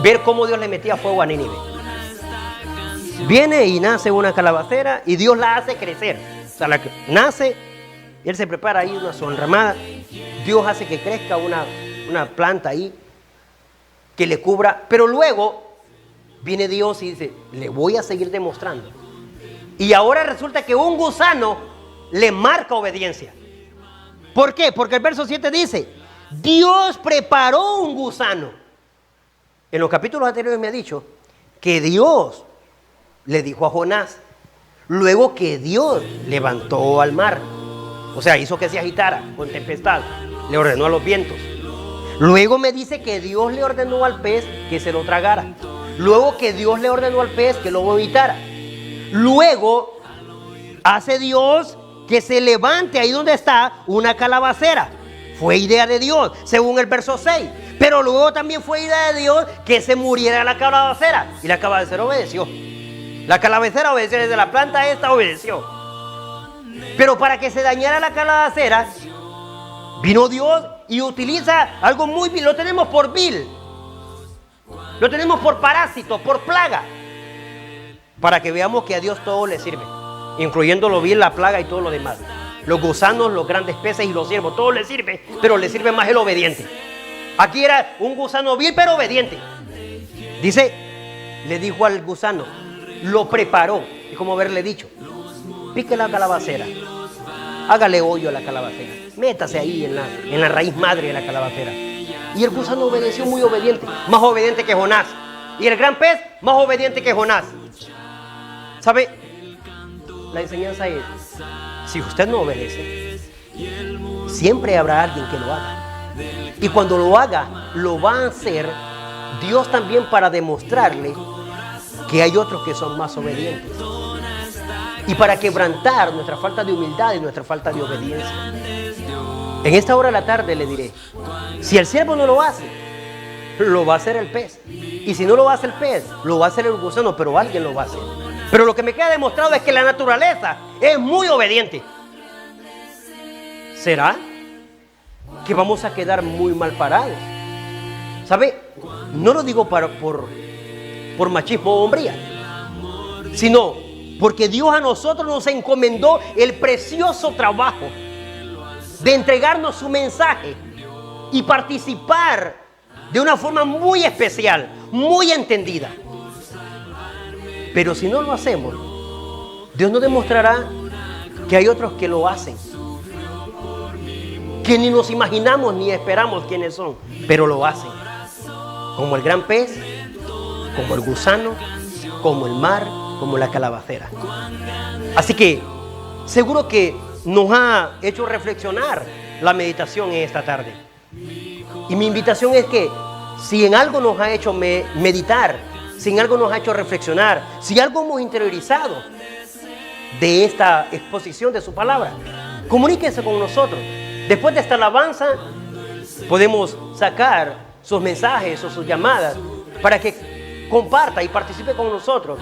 ver cómo Dios le metía fuego a Nínive. Viene y nace una calabacera y Dios la hace crecer. O sea, nace, él se prepara ahí una sonramada. Dios hace que crezca una planta ahí que le cubra. Pero luego viene Dios y dice, le voy a seguir demostrando. Y ahora resulta que un gusano le marca obediencia. ¿Por qué? Porque el verso 7 dice, Dios preparó un gusano. En los capítulos anteriores me ha dicho que Dios le dijo a Jonás, luego que Dios levantó al mar, o sea, hizo que se agitara con tempestad, le ordenó a los vientos. Luego me dice que Dios le ordenó al pez que se lo tragara. Luego que Dios le ordenó al pez que lo vomitara. Luego hace Dios que se levante ahí donde está una calabacera. Fue idea de Dios, según el verso 6. Pero luego también fue idea de Dios que se muriera la calabacera. Y la calabacera obedeció. La calabacera obedeció, desde la planta esta obedeció. Pero para que se dañara la calabacera, vino Dios y utiliza algo muy vil. Lo tenemos por vil. Lo tenemos por parásito, por plaga. Para que veamos que a Dios todo le sirve, incluyendo lo vil, la plaga y todo lo demás. Los gusanos, los grandes peces y los ciervos, todo le sirve, pero le sirve más el obediente. Aquí era un gusano vil pero obediente. Dice, le dijo al gusano, lo preparó. Es como haberle dicho, pique la calabacera, hágale hoyo a la calabacera, métase ahí en la raíz madre de la calabacera. Y el gusano obedeció, muy obediente, más obediente que Jonás. Y el gran pez, más obediente que Jonás. ¿Sabe? La enseñanza es, si usted no obedece, siempre habrá alguien que lo haga. Y cuando lo haga, lo va a hacer Dios también para demostrarle que hay otros que son más obedientes. Y para quebrantar nuestra falta de humildad y nuestra falta de obediencia. En esta hora de la tarde le diré, si el siervo no lo hace, lo va a hacer el pez. Y si no lo hace el pez, lo va a hacer el gusano, pero alguien lo va a hacer. Pero lo que me queda demostrado es que la naturaleza es muy obediente. ¿Será que vamos a quedar muy mal parados? ¿Sabe? No lo digo por machismo o hombría, sino porque Dios a nosotros nos encomendó el precioso trabajo de entregarnos su mensaje y participar de una forma muy especial, muy entendida. Pero si no lo hacemos, Dios nos demostrará que hay otros que lo hacen. que ni nos imaginamos ni esperamos quiénes son, pero lo hacen. Como el gran pez, como el gusano, como el mar, como la calabacera. Así que seguro que nos ha hecho reflexionar la meditación en esta tarde. Y mi invitación es que si en algo nos ha hecho meditar, si en algo nos ha hecho reflexionar, si algo hemos interiorizado de esta exposición de su palabra, comuníquense con nosotros. Después de esta alabanza podemos sacar sus mensajes o sus llamadas para que comparta y participe con nosotros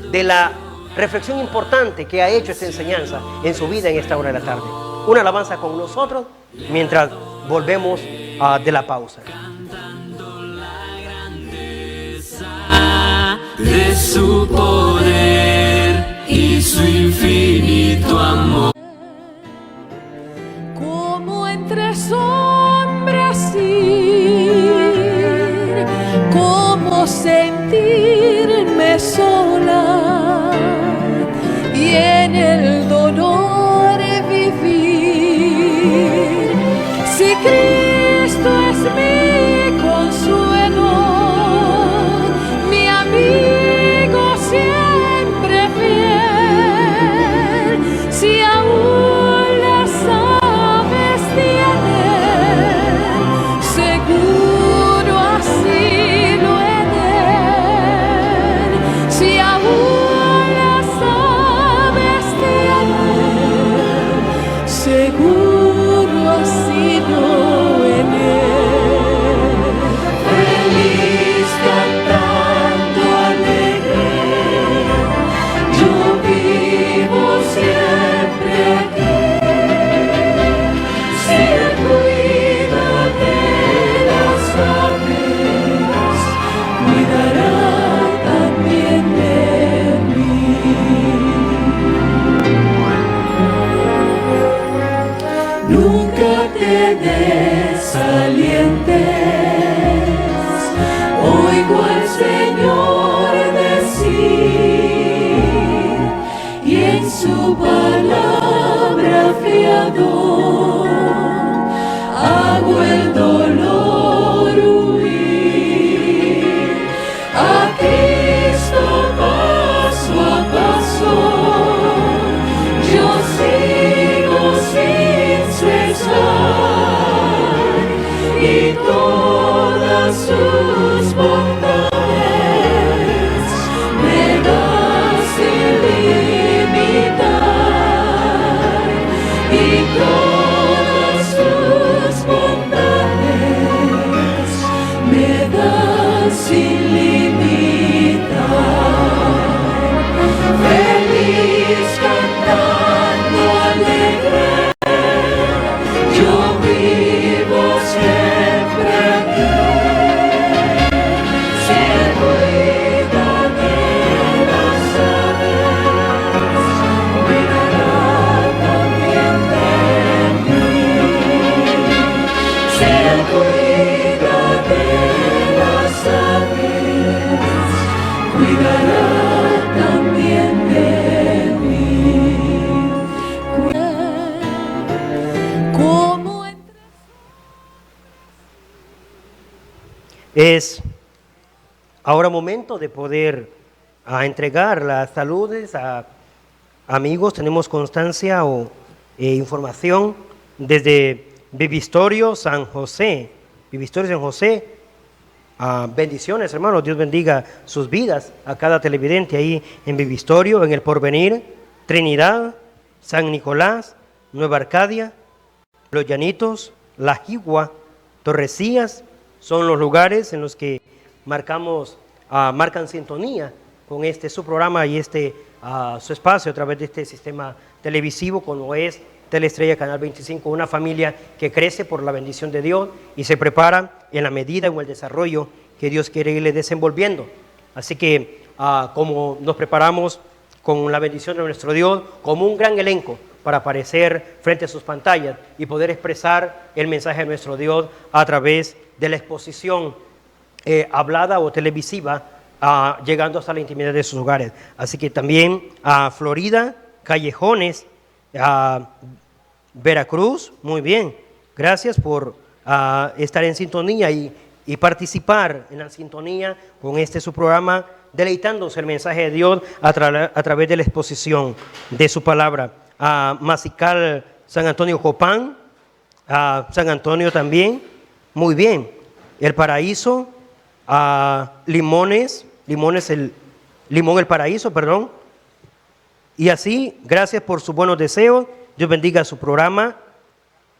de la reflexión importante que ha hecho esta enseñanza en su vida en esta hora de la tarde. Una alabanza con nosotros mientras volvemos de la pausa. De su poder y su infinito amor. Como entre sombras ir, como sentirme sola y en el dolor vivir. Si Cristo es mi consuelo, mi amigo siempre fiel, si aún las aves tienen seguro asilo en él, si aún las aves tienen seguro asilo en él. Feliz cantando alegre, yo vivo siempre aquí. Si Él cuida de las aves, cuidará también de mí. Nunca te desalientes, oigo al Señor decir, y en su palabra fiador hago el dolor huir. A Cristo paso a paso yo sigo sin cesar, y todas sus bondades me das sin limitar, y todas sus bondades me das sin limitar. Feliz cantando alegre, yo vivo siempre aquí. Si Él cuida de las aves, cuidará también de mí. Si Él cuida de las aves, cuidará también de mí. Como entre Es ahora momento de poder entregar las saludes a amigos. Tenemos constancia información desde Vivistorio San José. Vivistorio San José. Bendiciones, hermanos. Dios bendiga sus vidas a cada televidente ahí en Vivistorio, en El Porvenir, Trinidad, San Nicolás, Nueva Arcadia, Los Llanitos, La Jigua, Torrecillas. Son los lugares en los que marcan sintonía con su programa y su espacio a través de este sistema televisivo, como es Teleestrella Canal 25, una familia que crece por la bendición de Dios y se prepara en la medida en el desarrollo que Dios quiere irle desenvolviendo. Así que como nos preparamos con la bendición de nuestro Dios, como un gran elenco para aparecer frente a sus pantallas y poder expresar el mensaje de nuestro Dios a través de la exposición hablada o televisiva, llegando hasta la intimidad de sus hogares. Así que también a Florida, Callejones, a Veracruz, muy bien, Gracias por estar en sintonía y participar en la sintonía con este su programa, deleitándose el mensaje de Dios a través de la exposición de su palabra. Masical San Antonio Copán, San Antonio también, muy bien. El Paraíso, Limón el Paraíso, perdón. Y así, gracias por sus buenos deseos. Dios bendiga su programa.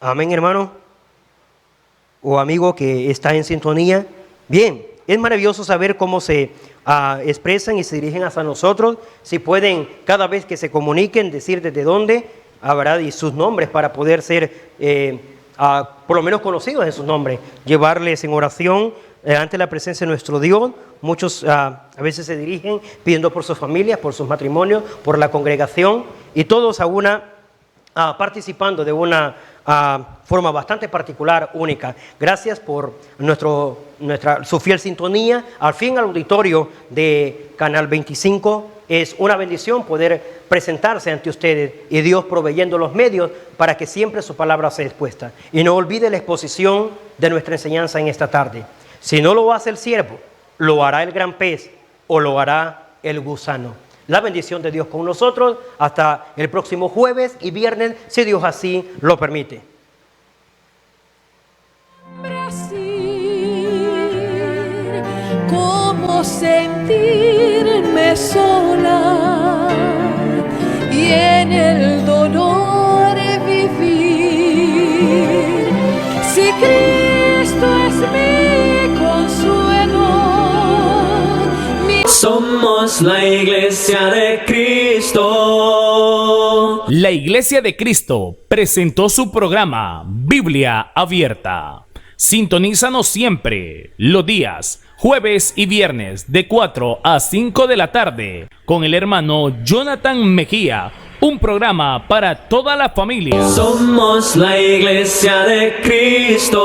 Amén, hermano o amigo que está en sintonía. Bien, es maravilloso saber cómo se expresan y se dirigen hacia nosotros. Si pueden, cada vez que se comuniquen, decir desde dónde, ¿verdad? Y sus nombres para poder ser, por lo menos conocidos en sus nombres. Llevarles en oración ante la presencia de nuestro Dios. Muchos a veces se dirigen pidiendo por sus familias, por sus matrimonios, por la congregación. Y todos a una participando de una forma bastante particular, única. Gracias por su fiel sintonía. Al fin, al auditorio de Canal 25, es una bendición poder presentarse ante ustedes y Dios proveyendo los medios para que siempre su palabra sea expuesta. Y no olvide la exposición de nuestra enseñanza en esta tarde. Si no lo hace el siervo, lo hará el gran pez o lo hará el gusano. La bendición de Dios con nosotros hasta el próximo jueves y viernes, si Dios así lo permite. Brasil, cómo sentirme sola y en el dolor vivir. Si Cristo es mi consuelo, Somos la Iglesia de Cristo. La Iglesia de Cristo presentó su programa Biblia Abierta. Sintonízanos siempre, los días, jueves y viernes, de 4 a 5 de la tarde, con el hermano Jonathan Mejía, un programa para toda la familia. Somos la Iglesia de Cristo.